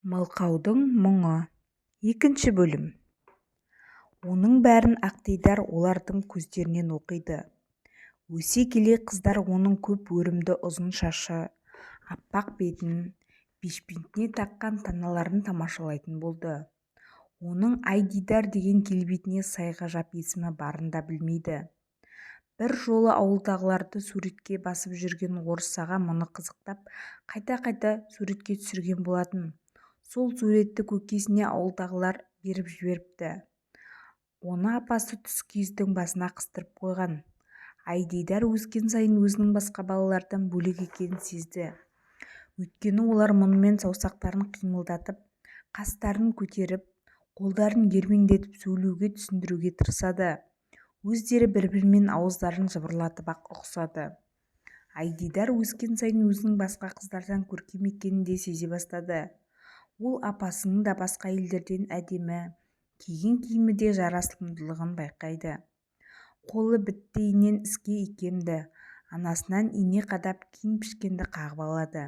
Мылқаудың мұңы. Екінші бөлім. Оның бәрін Ақтейдар олардың көздерінен оқиды. Өсе келе қыздар оның көп өрімді ұзын шашы, аппақ бетін, бешпентіне таққан таналарын тамашалайтын болды. Оның Айдидар деген келбетіне сай ғажап есімі барын да білмейді. Бір жолы ауылдағыларды суретке басып жүрген орыс аға мұны қызықтап, қайта-қайта суретке түсірген болатын. Сол суретті көкесіне ауылдағылар беріп жіберіпті. Оны апасы түс киіздің басына қыстырып қойған. Айдидар өскен сайын өзінің басқа балалардан бөлек екенін сезді. Өйткені олар мұнымен саусақтарын қимылдатып, қастарын көтеріп, қолдарын ербеңдетіп сөйлеуге түсіндіруге тырысады. Өздері бір-бірімен ауыздарын жыбырлатып-ақ ұқсады. Айдидар өскен сайын өзінің басқа қыздардан көркем екенін де сезе бастады. Ол апасының да басқа елдерден әдемі, киген киімі де жарасымдылығын байқайды. Қолы біттейінен іске икемді, анасынан ине қадап киім пішкенді қағып алады.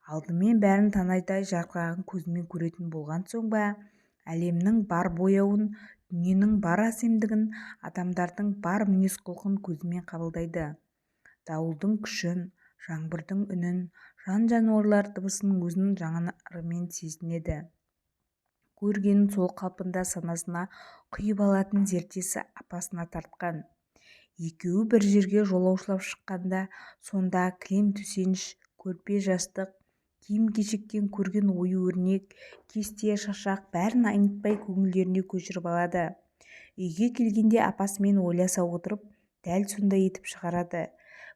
Алдымен бәрін танайдай жарқыраған көзімен көретін болған соң ба, әлемнің бар бояуын, дүниенің бар әсемдігін, адамдардың бар мінез-құлқын көзімен қабылдайды. Дауылдың күшін, жаңбырдың үнін, жан-жануарлар дыбысының өзін жанарымен сезінеді. Көргенін сол қалпында санасына құйып алатын зердесі апасына тартқан. Екеуі бір жерге жолаушылап шыққанда, сонда кілем төсеніш, көрпе-жастық, киім-кешектен көрген ою-өрнек, кесте, шашақ бәрін айнытпай көңілдеріне көшіріп алады. Үйге келгенде апасымен ойласа отырып, дәл сондай етіп шығарады.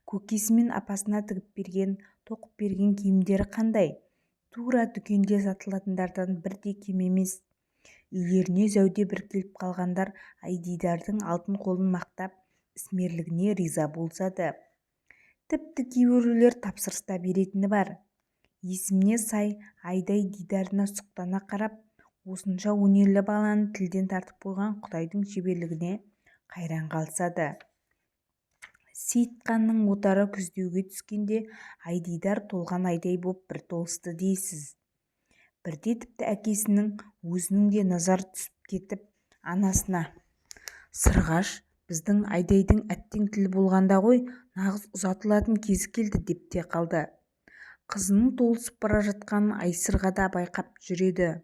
Көкесі мен апасына тігіп берген, тоқып берген киімдері қандай? Тура дүкенде сатылатындардан бірде кем емес. Үйлеріне зәуде бір келіп қалғандар Айдидардың алтын қолын мақтап, ісмерлігіне риза болса да. Тіпті кейбіреулер тапсырыста беретіні бар. Есіміне сай Айдай дидарына сұқтана қарап, осынша өнерлі баланы тілден тартып қойған Құдайдың шеберлігіне қайран қалысады. Сейітқанның отары күздеуге түскенде Айдидар толған айдай боп бір толысты дейсіз. Бірде тіпті әкесінің өзінің де назар түсіп кетіп, анасына: «Сырғаш, біздің Айдайдың әттең тілі болғанда ғой, нағыз ұзатылатын кезі келді» деп те қалды. Қызының толысып бара жатқанын Айсырға да байқап жүреді.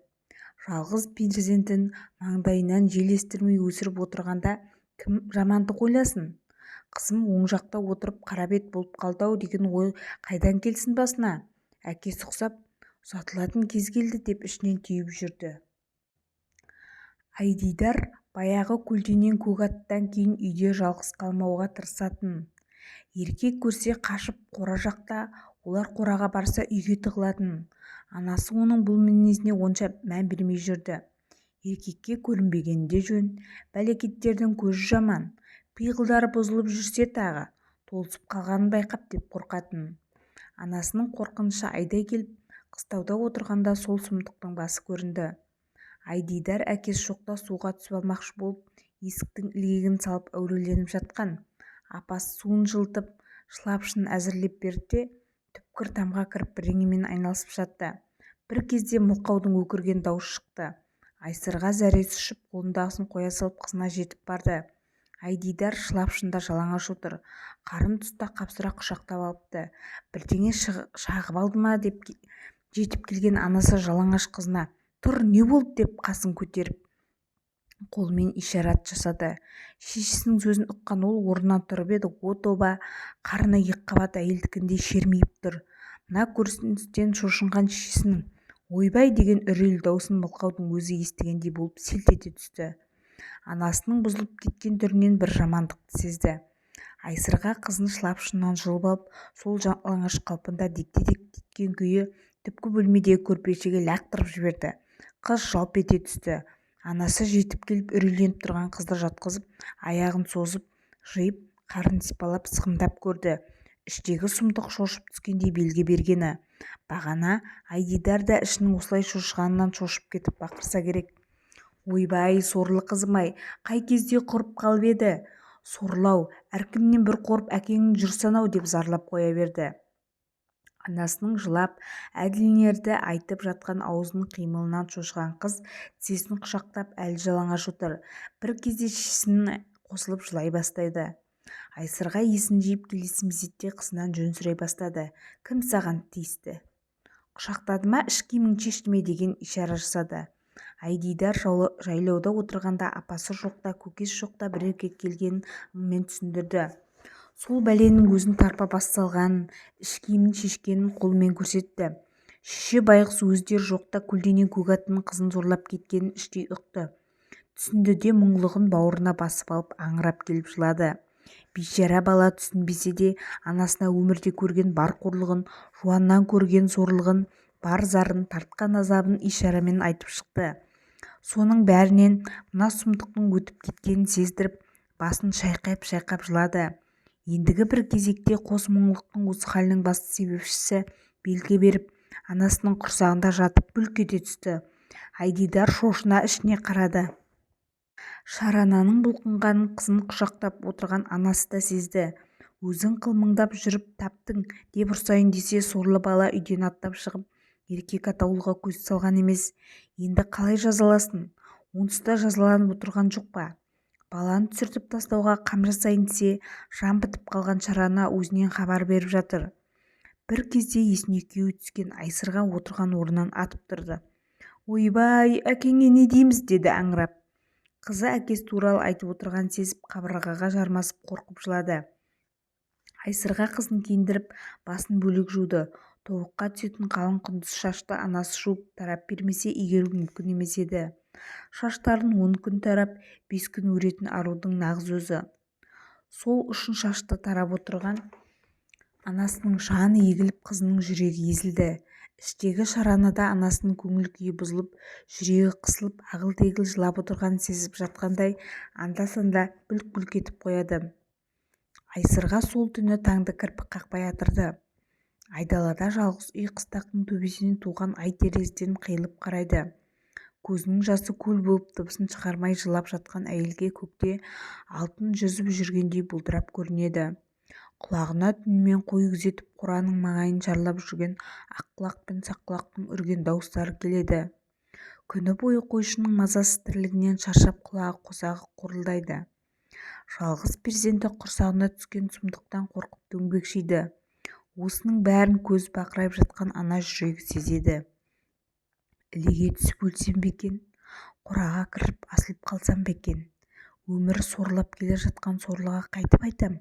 Жалғыз перзентін маңдайынан жел естірмей өсіріп отырғанда кім жамандық ойласын? Қызым оң жақта отырып қарабет болып қалды-ау деген ой қайдан келсін басына? Әкесі ұқсап, ұзатылатын кез келді деп ішінен түйіп жүрді. Айдидар баяғы көлденең көк аттан кейін үйде жалғыз қалмауға тырысатын. Еркек көрсе қашып қора жақта, олар қораға барса үйге тығылатын. Анасы оның бұл мінезіне онша мән бермей жүрді. Еркекке көрінбегені де жөн, бәлекеттердің көзі жаман. Пиғылдары бұзылып жүрсе тағы, толысып қалғанын байқап деп қорқатын. Анасының қорқынышы Айдай келіп, қыстауда отырғанда сол сұмдықтың басы көрінді. Айдидар әкесі жоқта суға түсіп алмақшы болып, есіктің ілгегін салып әуреленіп жатқан. Апасы суын жылытып, шылапшын әзірлеп берді, түпкір тамға кіріп бірдеңемен айналысып жатты. Бір кезде Мылқаудың өкірген даусы шықты. Айсырға зәресі ұшып, қолындағысын қоя салып қызына жетіп барды. Айдидар шылапшында жалаңаш отыр, қарын тұста қапсыра құшақтап алыпты. Бірдеңе шағып алды ма деп жетіп келген анасы жалаңаш қызына: «Тұр, не болды?» деп қасын көтеріп, қолымен ишарат жасады. Шешесінің сөзін ұққан ол орнынан тұрып еді, о тоба, қарны екіқабат әйелдікіндей шермиіп тұр. Мына көріністен шошынған шешесінің «Ойбай» деген үрейлі даусын Мылқаудың өзі естігендей болып селт ете түсті. Анасының бұзылып кеткен түрінен бір жамандықты сезді. Айсырға қызын шылапшыннан жұлып алып, сол жалаңаш қалпында декте-дек теткен күйі түпкі бөлмедегі көрпешеге лақтырып жіберді. Қыз жалп ете түсті. Анасы жетіп келіп үрейленіп тұрған қызды жатқызып, аяғын созып, жиып, қарын сипалап, сығымдап көрді. Іштегі сұмдық шошып түскендей белгі бергені. Бағана Айдидар да ішінің осылай шошығанынан шошып кетіп бақырса керек. «Ойбай, сорлы қызым-ай, қай кезде құрып қалып еді? Сорлау, әркімнен бір қорып әкеңнің жүрсін-ау» деп зарлап қоя берді. Анасының жылап әлденелерді айтып жатқан аузының қимылынан шошыған қыз тізесін құшақтап әлі жалаңаш отыр. Бір кезде шешесіне қосылып жылай бастайды. Айсырға есін жиып келесі мезетте қызынан жөн сұрай бастады. Кім саған тиісті? Құшақтады ма, іш киімін шешті ме деген ишара жасады. Айдидар жайлауда отырғанда апасы жоқта, көкесі жоқта бір еркек келгенін ыммен түсіндірді. Сол бәленің өзін тарпа бас салғанын, іш киімін шешкенін қолымен көрсетті. Шеше байғұс өздері жоқта көлденең көк аттың қызын зорлап кеткенін іштей ұқты. Түсінді де мұңлығын бауырына басып алып аңырап келіп жылады. Бейшара бала түсінбесе де анасына өмірде көрген бар қорлығын, жуаннан көрген сорлығын, бар зарын, тартқан азабын ишарамен айтып шықты. Соның бәрінен мына сұмдықтың өтіп кеткенін сездіріп, басын шайқап-шайқап жылады. Ендігі бір кезекте қос мұңлықтың осы халінің басты себепшісі белгі беріп, анасының құрсағында жатып бүлк ете түсті. Айдидар шошына ішіне қарады. Шарананың бұлқынғанын қызын құшақтап отырған анасы да сезді. Өзің қылмыңдап жүріп таптың деп ұрсайын десе сорлы бала үйден аттап шығып, еркек атаулыға көз салған емес. Енді қалай жазаласын? Онсыз да жазаланып отырған жоқ па? Баланы түсіртіп тастауға қам жасайын десе, жан бітіп қалған Шарана өзінен хабар беріп жатыр. Бір кезде есіне күйеуі түскен Айсырға отырған орнынан атып тұрды. Ойбай, әкеңе не дейміз, деді аңырап. Қызы әкесі туралы айтып отырған сезіп қабырғаға жармасып қорқып жылады. Айсырға қызын киіндіріп, басын бөлек жуды. Тобыққа түсетін қалың құндыз шашты анасы жуып тарап бермесе игеру мүмкін емес еді. Шаштарын 10 күн тарап, 5 күн өретін арудың нағыз өзі. Сол үшін шашты тарап отырған анасының жаны егіліп, қызының жүрегі езілді. Іштегі Шаранада анасының көңіл күйі бұзылып, жүрегі қысылып, ағыл-тегіл жылап отырғанын сезіп жатқандай, анда-санда бүлк-бүлк етіп қояды. Айсырға сол түні таңды кірпік қақпай атырды. Айдалада жалғыз үй қыстақтың төбесінен туған ай терезеден қиылып қарайды. Көзінің жасы көл болып дыбысын шығармай жылап жатқан әйелге көкте алтын жүзіп жүргендей бұлдырап көрінеді. Құлағына түнімен қой күзетіп қораның маңайын шарлап жүрген аққұлақ пен саққұлақтың үрген дауыстары келеді. Күні бойы қойшының мазасыз тірлігінен шаршап құлағы қосағы қорылдайды. Жалғыз перзенті құрсағына түскен сұмдықтан қорқып дөңбекшиді. Осының бәрін көз бақырайып жатқан ана жүрегі сезеді. Ілеге түсіп өлсем бе екен, қораға кіріп асылып қалсам ба екен, өмірі сорлап келе жатқан сорлыға қайтып айтам,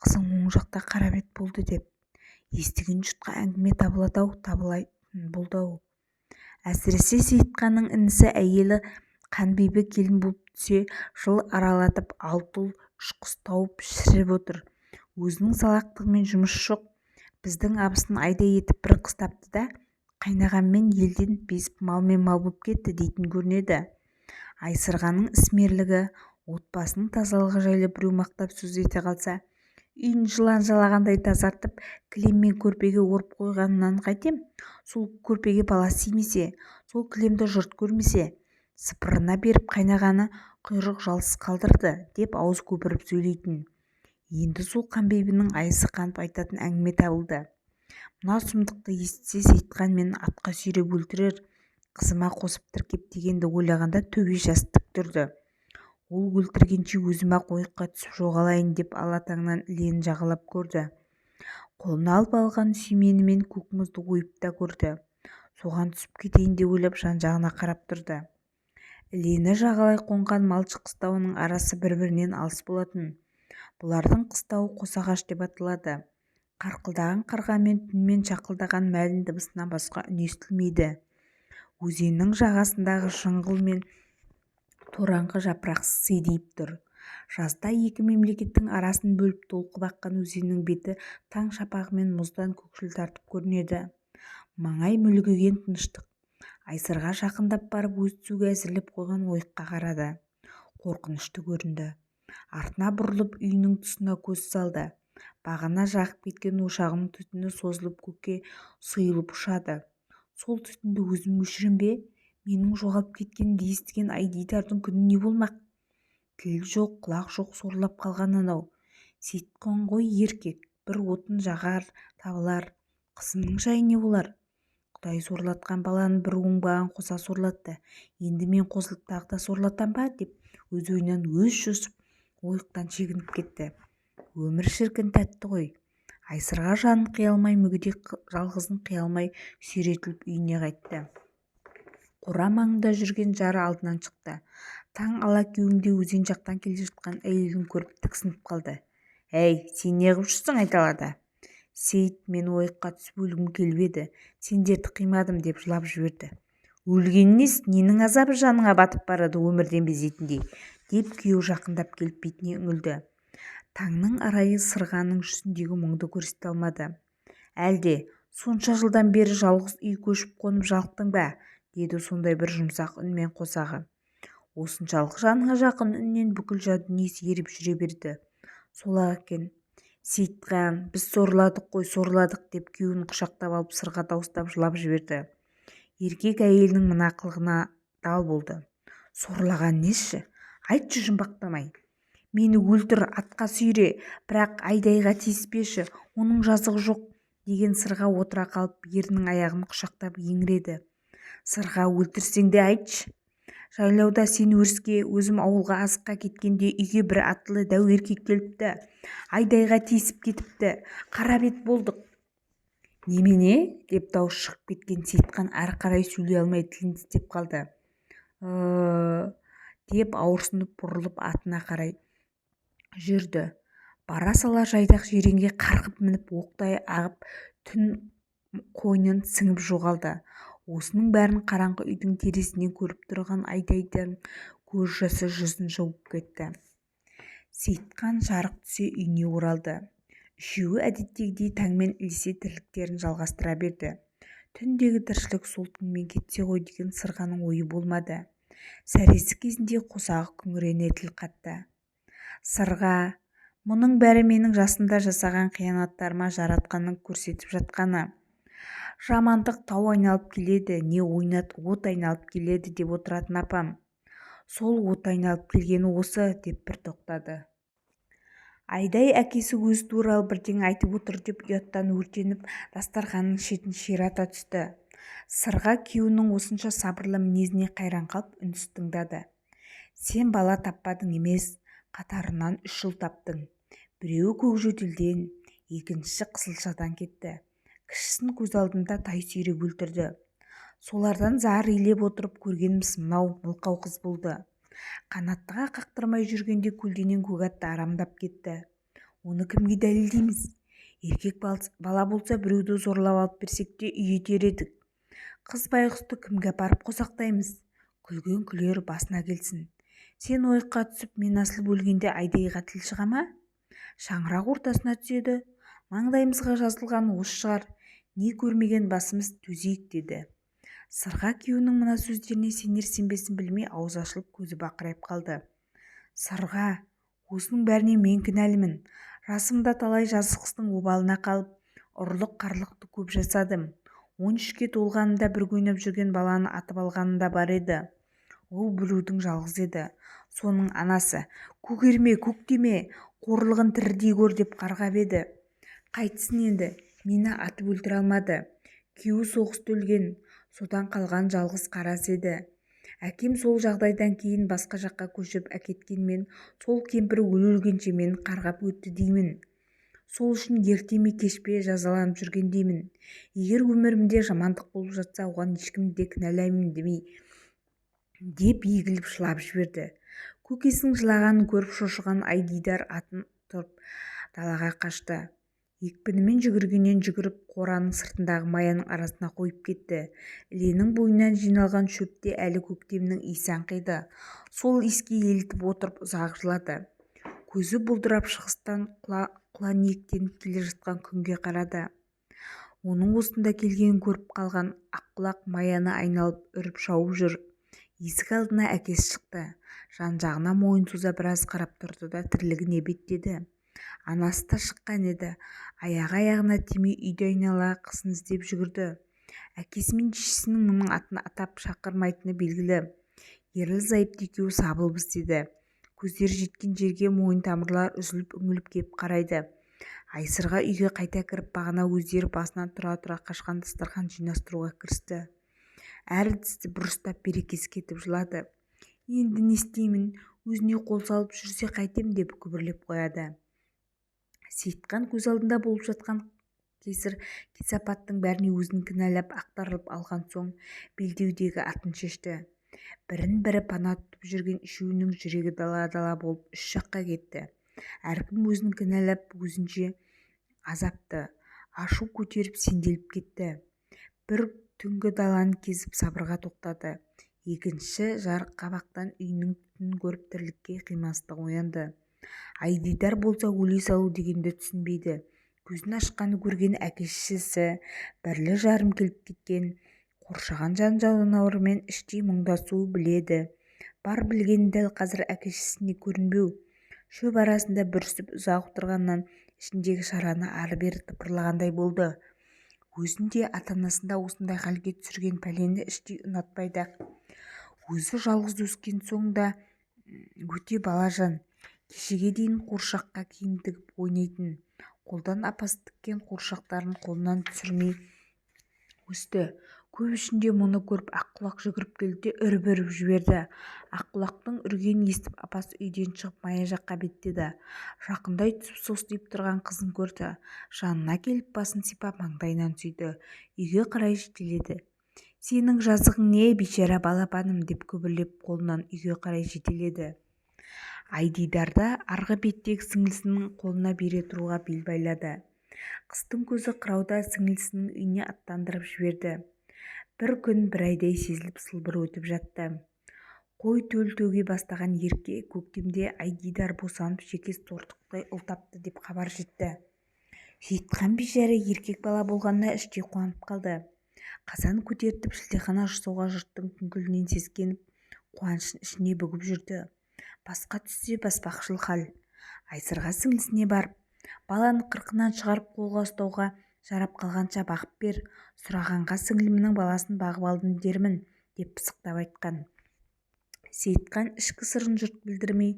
қызың оң жақта қара бет болды деп. Естіген жұртқа әңгіме табылады-ау, табылайтын болды-ау. Әсіресе Сейітқанның інісі әйелі Қанбибі келін болып түсе, жыл аралатып 6 ұл 3 қыз тауып шіріп отыр. Өзінің салақтығымен жұмыс жоқ. Біздің абысын айда етіп бір қыз тапты да, қайнағанмен елден безіп малмен мал болып кетті дейтін көрінеді. Айсырғаның ісмерлігі, отбасының тазалығы жайлы біреу мақтап сөз ете қалса, үйін жылан жалағандай тазартып, кілеммен көрпеге орып қойғанынан қайтем? Сол көрпеге бала симесе, сол кілемді жұрт көрмесе, сыпырына беріп қайнағаны құйрық жалсыз қалдырды деп ауыз көпіріп сөйлейтін. Енді сол Қанбибінің айсы қанып айтатын әңгіме табылды. Мына сұмдықты естісе Сейітқан мені атқа сүйреп өлтірер, қызыма қосып тіркеп дегенді ойлағанда төбе жас тік тұрды. Ол өлтіргенше өзім-ақ ойыққа түсіп жоғалайын деп алатаңнан ілені жағалап көрді. Қолына алып алған сүйменімен көк мұзды ойып та көрді. Соған түсіп кетейін деп ойлап жан-жағына қарап тұрды. Ілені жағалай қонған малшы қыстауының арасы бір-бірінен алыс болатын. Бұлардың қыстауы қосағаш деп аталады. Қарқылдаған қарға мен түнмен шақылдаған мәлін дыбысынан басқа үн естілмейді. Өзеннің жағасындағы жыңғыл мен тораңғы жапырақсыз сидиып тұр. Жазда екі мемлекеттің арасын бөліп толқып аққан өзеннің беті таң шапағымен мұздан көкшіл тартып көрінеді. Маңай мүлгіген тыныштық. Айсырға жақындап барып өз түсуге әзірлеп қойған ойыққа қарады. Қорқынышты көрінді. Артына бұрылып үйінің тұсына көз салды. Бағана жағып кеткен ошағының түтіні созылып көкке сұйылып ұшады. Сол түтінді өзім өшірем бе? Менің жоғалып кеткенімді естіген Айдидардың күні не болмақ? Тіл жоқ, құлақ жоқ сорлап қалған анау. Сейітқан ғой еркек, бір отын жағар табылар. Қызымның жайы не болар? Құдай сорлатқан баланы бір оңбаған қоса сорлатты. Енді мен қосылып тағы да сорлатам ба деп өз ойынан өз шошып ойықтан шегініп кетті. Өмір шіркін тәтті ғой. Айсырға жанын қия алмай, мүгедек жалғызын қия алмай сүйретіліп үйіне қайтты. Қора маңында жүрген жары алдынан шықты. Таң алакеуімде өзен жақтан келе жатқан әйелін көріп тіксініп қалды. «Әй, сен не қылып жүрсің айдалада?» Сейіт, мен ойыққа түсіп өлгім келіп еді, сендерді қимадым деп жылап жіберді. «Өлген несі, ненің азабы жаныңа батып барады өмірден безейтіндей?» деп күйеу жақындап келіп бетіне үңілді. Таңның арайы сырғаның жүзіндегі мұңды көрсете алмады. «Әлде сонша жылдан бері жалғыз үй көшіп қонып жалықтың ба?» деді сондай бір жұмсақ үнмен қосағы. Осыншалық жаныңа жақын үннен бүкіл жан дүниесі еріп жүре берді. «Сол-ақ екен. Сейітхан, біз сорладық қой, сорладық» деп күйеуін құшақтап алып сырға дауыстап жылап жіберді. Еркек әйелінің мына қылығына дал болды. «Сорлаған неші? Айтшы жұмбақтамай. Мені өлтір, атқа сүйре, бірақ айдайға тиіспеші, оның жазығы жоқ» деген сырға отыра қалып ерінің аяғын құшақтап еңіреді. «Сырға, өлтірсең де айтшы. Жайлауда сен өріске, өзім ауылға азыққа кеткенде үйге бір аттылы дәу еркек келіпті. Айдайға тиісіп кетіпті. Қара бет болдық». «Немене?» деп дауыс шығып кеткен Сейітхан ары қарай сөйлей алмай тілін тістеп қалды. Деп ауырсынып бұрылып атына қарай жүрді. Бара сала жайдақ жиренге қарғып мініп оқтай ағып түн қойнын сіңіп жоғалды. Осының бәрін қараңғы үйдің терезесінен көріп тұрған айдайдан көз жасы жүзін жауып кетті. Сейітхан жарық түсе үйіне оралды. Үшеуі әдеттегідей таңмен ілесе тірліктерін жалғастыра берді. Түндегі тіршілік сол түнмен кетсе ғой деген сырғаның ойы болмады. Сәресі кезінде қосағы күңірене тіл қатты. «Сырға, мұның бәрі менің жасымда жасаған қиянаттарыма жаратқанның көрсетіп жатқаны. Жамандық тау айналып келеді, не ойнат от айналып келеді деп отыратын апам. Сол от айналып келгені осы» деп бір тоқтады. Айдай әкесі өзі туралы бірдеңе айтып отыр деп ұяттан өртеніп дастарханның шетін ширата түсті. Сырға күйеуінің осынша сабырлы мінезіне қайран қалып үнсіз тыңдады. «Сен бала таппадың емес, қатарынан 3 жыл таптың. Біреуі көкжөтелден, екіншісі Қызылшадан кетті. Кішісін көз алдында тай сүйреп өлтірді. Солардан зар илеп отырып көргеніміз мынау мылқау қыз болды. Қанаттыға қақтырмай жүргенде көлденең көк атты арамдап кетті. Оны кімге дәлелдейміз? Еркек бала болса біреуді зорлап алып берсек те үй етер едік. Қыз байғұсты кімге апарып қосақтаймыз? Күлген күлер, басына келсін. Сен ойыққа түсіп мен асылып өлгенде айдайға тіл шыға ма? Шаңырақ ортасына түседі. Маңдайымызға жазылған осы шығар. Не көрмеген басымыз төзейік» деді. Сырға күйеуінің мына сөздеріне сенер-сенбесін білмей ауыз ашылып көзі бақырайып қалды. «Сырға, осының бәріне мен кінәлімін. Расымда талай жазықсыздың обалына қалып, ұрлық-қарлықты көп жасадым. 13-ке толғанында бір ойнап жүрген баланы атып алғаным да бар еді. Ол біреудің жалғыз еді. Соның анасы, көгерме, көктеме, қорлығын тірідей көр деп қарғап еді. Қайтсын енді, мені атып өлтіре алмады. Күйеуі соғыста өлген, содан қалған жалғыз қарас еді. Әкем сол жағдайдан кейін басқа жаққа көшіп әкеткенмен сол кемпір өлгенше мені қарғап өтті деймін. Сол үшін ерте ме кеш пе жазаланып жүрген деймін. Егер өмірімде жамандық болып жатса, оған ешкімді де кінәлаймын демей» деп егіліп жылап жіберді. Көкесінің жылағанын көріп шошыған айдидар атын тұрып далаға қашты. Екпінімен жүгіргеннен жүгіріп қораның сыртындағы маяның арасына қойып кетті. Іленің бойынан жиналған шөпте әлі көктемнің иісі аңқиды. Сол иіске елітіп отырып ұзақ жылады. Көзі бұлдырап шығыстан құланиектеніп келе жатқан күнге қарады. Оның осында келгенін көріп қалған аққұлақ маяны айналып үріп шауып жүр. Есік алдына әкесі шықты. Жан-жағына мойын соза біраз қарап тұрды да тірлігіне беттеді. Анасы да шыққан еді. Аяғына тимей үйді айнала қызын іздеп жүгірді. Әкесі мен шешесінің мұның атын атап шақырмайтыны белгілі. Ерлі-зайыпты екеуі сабылып іздеді. Көздері жеткен жерге мойын тамырлар үзіліп үңіліп кеп қарайды. Айсырға үйге қайта кіріп бағана өздері басынан тұра-тұра қашқан дастархан жинастыруға кірісті. Әрі тісті бұрыстап берекесі кетіп жылады. Енді не істеймін, өзіне қол салып жүрсе қайтем деп күбірлеп қояды. Сейітқан көз алдында болып жатқан кесір кесапаттың бәріне өзін кінәлап ақтарылып алған соң белдеудегі атын шешті. Бірін-бірі пана тұтып жүрген үшеуінің жүрегі дала-дала болып үш жаққа кетті. Әркім өзін кінәлап өзінше азапты, ашу көтеріп сенделіп кетті. Бір түнгі даланы кезіп сабырға тоқтады. Екінші жарық қабақтан үйінің түтінін көріп тірлікке қимастығы оянды. Айдидар болса өле салу дегенді түсінбейді. Көзін ашқаны көрген әке-шешесі бірлі-жарым келіп кеткен қоршаған жан-жануармен іштей мұңдасуы біледі. Бар білгені дәл қазір әке-шешесіне көрінбеу. Шөп арасында бүрісіп ұзақ отырғаннан ішіндегі шараны ары-бері тыпырлағандай болды. Өзін де ата-анасын да осындай халге түсірген пәлені іштей ұнатпайды. Өзі жалғыз өскен соң да өте балажан. Кешеге дейін қуыршаққа киім тігіп ойнайтын. Қолдан апасы тіккен қуыршақтарын қолынан түсірмей өсті. Көп ішінде мұны көріп Аққұлақ жүгіріп келді де үріп жіберді. Аққұлақтың үргенін естіп апасы үйден шығып Мая жаққа беттеді. Жақындай түсіп состиып тұрған қызын көрді. Жанына келіп басын сипап маңдайынан сүйді. Үйге қарай жетеледі. «Сенің жазығың не, бейшара балапаным?» деп күбірлеп қолынан үйге қарай жетеледі. Айдидарды арғы беттегі сіңлісінің қолына бере тұруға бел байлады. Қыстың көзі қырауда сіңлісінің үйіне аттандырып жіберді. Бір күн бір айдай сезіліп сылбыр өтіп жатты. Қой төл төге бастаған ерке көктемде Айдидар босанып шекес тортықтай ұл тапты деп хабар жетті. Сейітқан бейшара еркек бала болғанына іштей қуанып қалды. Қазан көтертіп шілдехана жасауға жұрттың күңкілінен сескеніп қуанышын ішіне бүгіп жүрді. Басқа түссе баспақшыл хал. Айсырға сіңлісіне барып, баланы қырқынан шығарып қолға ұстауға жарап қалғанша бағып бер, сұрағанға сіңлімнің баласын бағып алдым дермін деп пысықтап айтқан. Сейітқан ішкі сырын жұрт білдірмей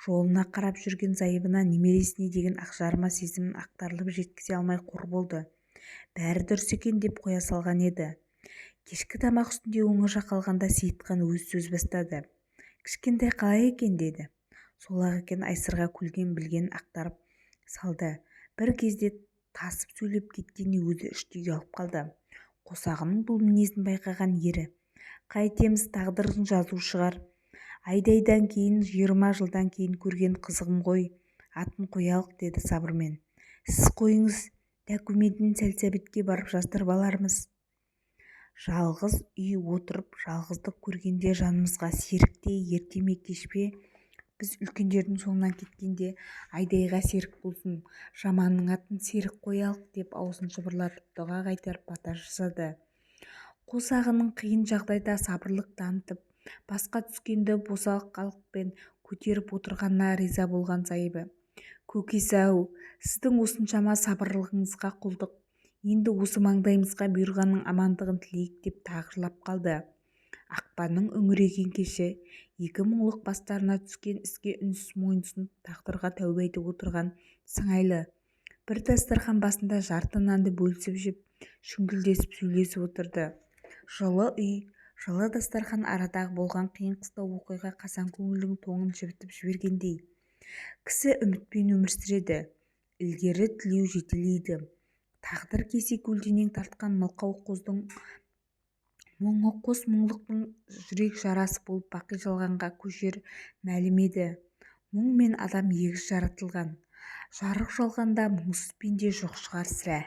жолына қарап жүрген зайыбына немересіне деген ақжарма сезімін ақтарылып жеткізе алмай қор болды. Бәрі дұрыс екен деп қоя салған еді. Кешкі тамақ үстінде оңаша қалғанда Сейітқан өз сөз бастады. «Кішкентай қалай екен?» деді. Сол-ақ екен. Айсырға күлген білгенін ақтарып салды. Бір кезде тасып сөйлеп кеткеніне өзі іштей ұялып қалды. Қосағының бұл мінезін байқаған ері: «Қайтеміз, тағдырдың жазуы шығар. Айдайдан кейін 20 жылдан кейін көрген қызығым ғой. Атын қоялық» деді сабырмен. «Сіз қойыңыз, дәкументін сәлсәбетке барып жаздырып алармыз». Жалғыз үй отырып жалғыздық көргенде жанымызға серіктей ерте ме кеш пе, біз үлкендердің соңынан кеткенде Айдайға серік болсын, жаманның атын серік қоялық деп аузын жыбырлатып дұға қайтарып бата жасады. Қосағының қиын жағдайда сабырлық танытып, басқа түскенді босалқылықпен көтеріп отырғанына риза болған зайыбы: «Көкесі-ау, сіздің осыншама сабырлылығыңызға құлдық. Енді осы маңдайымызға бұйырғанның амандығын тілейік» деп тағырлап қалды. Ақпанның үңірейген кеші, екі мұңлық бастарына түскен іске үнсіз мойынсұнып тағдырға тәуба етіп отырған сыңайлы. Бір дастархан басында жарты нанды бөлісіп жеп, шүңгілдесіп сөйлесіп отырды. Жылы үй, жылы дастархан арадағы болған қиын-қыстау оқиға қасан көңілдің тоңын жібітіп жібергендей. Кісі үмітпен өмір сүреді, ілгері тілеу жетелейді. Тағдыр кесе көлденең тартқан мылқау қоздың мұңы қос мұңлықтың жүрек жарасы болып бақи жалғанға көшер мәлім еді. Мұң мен адам егіз жаратылған. Жарық жалғанда мұңсыз пенде жоқ шығар сірә.